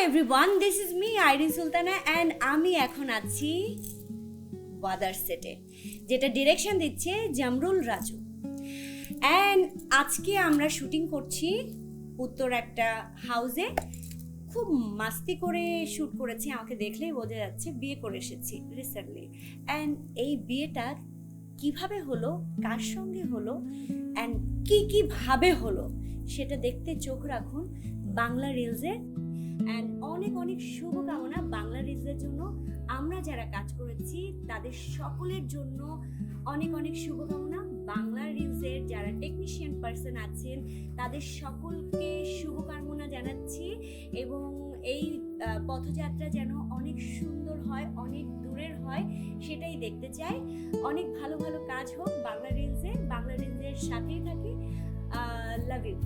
Everyone, this is me Irin Sultana and আমি এখন আছি ওয়াদার সেটে, যেটা ডিরেকশন দিচ্ছে জামরুল রাজু। অ্যান্ড আজকে আমরা শুটিং করছি উত্তর একটা হাউসে। খুব মাস্তি করে শ্যুট করেছি, আমাকে দেখলেই বোঝা যাচ্ছে বিয়ে করে এসেছি রিসেন্টলি। অ্যান্ড এই বিয়েটা কিভাবে হলো, কার সঙ্গে হলো অ্যান্ড কিভাবে হলো সেটা দেখতে চোখ রাখুন বাংলা রিলসে। অ্যান্ড অনেক অনেক শুভকামনা বাংলা রিলসের জন্য। আমরা যারা কাজ করেছি তাদের সকলের জন্য অনেক অনেক শুভকামনা। বাংলা রিলসের যারা টেকনিশিয়ান পার্সন আছেন তাদের সকলকে শুভকামনা জানাচ্ছি এবং এই পথযাত্রা যেন অনেক সুন্দর হয়, অনেক দূরের হয়, সেটাই দেখতে চাই। অনেক ভালো ভালো কাজ হোক বাংলা রিলসে। বাংলা রিলসের সাথেই থাকি। Love you.